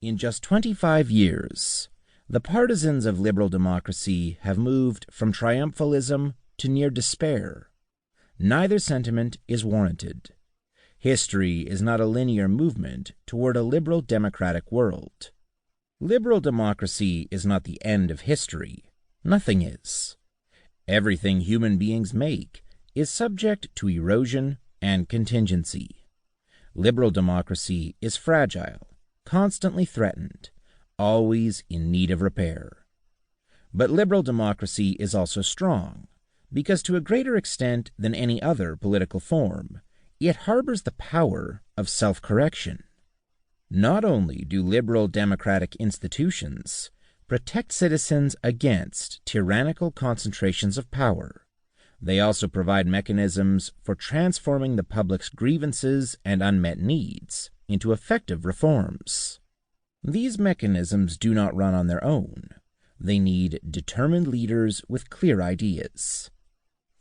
In just 25 years, the partisans of liberal democracy have moved from triumphalism to near despair. Neither sentiment is warranted. History is not a linear movement toward a liberal democratic world. Liberal democracy is not the end of history. Nothing is. Everything human beings make is subject to erosion and contingency. Liberal democracy is fragile, constantly threatened, always in need of repair. But liberal democracy is also strong, because to a greater extent than any other political form, it harbors the power of self-correction. Not only do liberal democratic institutions protect citizens against tyrannical concentrations of power, they also provide mechanisms for transforming the public's grievances and unmet needs into effective reforms. These mechanisms do not run on their own. They need determined leaders with clear ideas.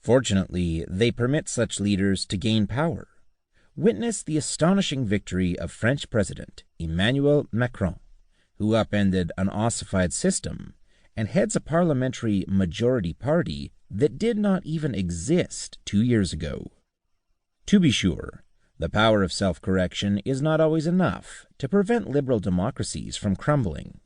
Fortunately, they permit such leaders to gain power. Witness the astonishing victory of French President Emmanuel Macron, who upended an ossified system and heads a parliamentary majority party that did not even exist 2 years ago. To be sure, the power of self-correction is not always enough to prevent liberal democracies from crumbling.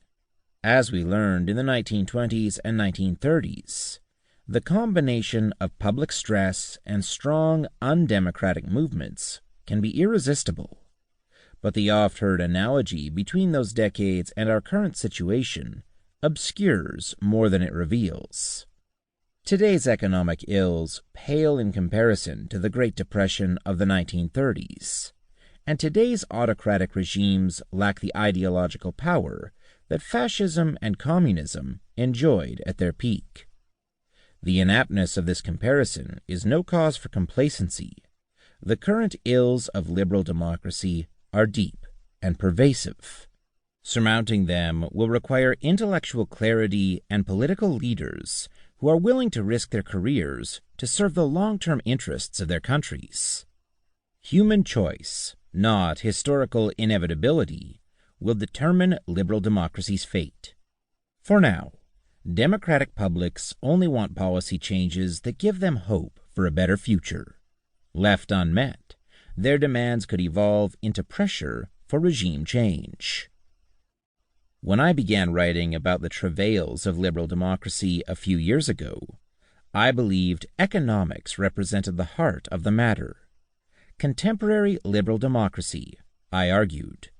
As we learned in the 1920s and 1930s, the combination of public stress and strong, undemocratic movements can be irresistible. But the oft-heard analogy between those decades and our current situation obscures more than it reveals. Today's economic ills pale in comparison to the Great Depression of the 1930s, and today's autocratic regimes lack the ideological power that fascism and communism enjoyed at their peak. The inaptness of this comparison is no cause for complacency. The current ills of liberal democracy are deep and pervasive. Surmounting them will require intellectual clarity and political leaders who are willing to risk their careers to serve the long-term interests of their countries. Human choice, not historical inevitability, will determine liberal democracy's fate. For now, democratic publics only want policy changes that give them hope for a better future. Left unmet, their demands could evolve into pressure for regime change. When I began writing about the travails of liberal democracy a few years ago, I believed economics represented the heart of the matter. Contemporary liberal democracy, I argued,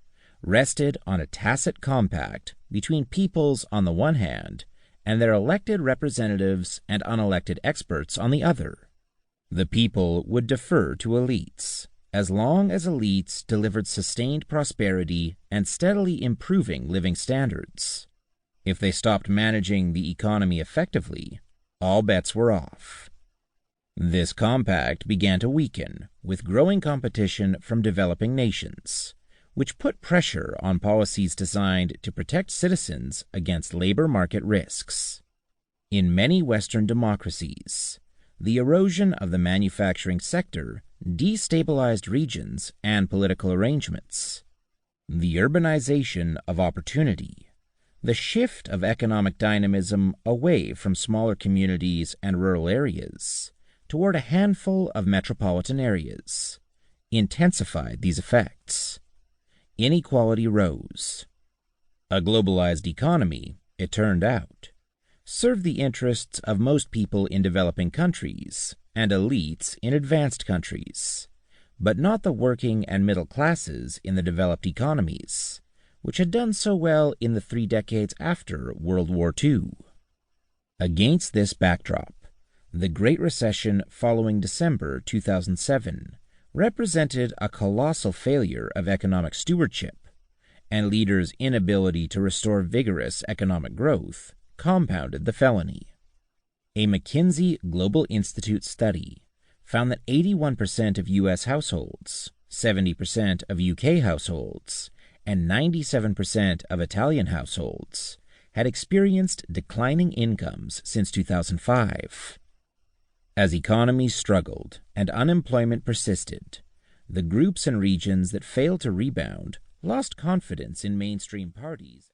rested on a tacit compact between peoples on the one hand and their elected representatives and unelected experts on the other. The people would defer to elites, as long as elites delivered sustained prosperity and steadily improving living standards. If they stopped managing the economy effectively, all bets were off. This compact began to weaken with growing competition from developing nations, which put pressure on policies designed to protect citizens against labor market risks. In many Western democracies, the erosion of the manufacturing sector destabilized regions and political arrangements. The urbanization of opportunity, the shift of economic dynamism away from smaller communities and rural areas toward a handful of metropolitan areas, intensified these effects. Inequality rose. A globalized economy, it turned out, served the interests of most people in developing countries and elites in advanced countries, but not the working and middle classes in the developed economies, which had done so well in the 3 decades after World War II. Against this backdrop, the Great Recession following December 2007 represented a colossal failure of economic stewardship, and leaders' inability to restore vigorous economic growth compounded the felony. A McKinsey Global Institute study found that 81% of U.S. households, 70% of U.K. households, and 97% of Italian households had experienced declining incomes since 2005. As economies struggled and unemployment persisted, the groups and regions that failed to rebound lost confidence in mainstream parties,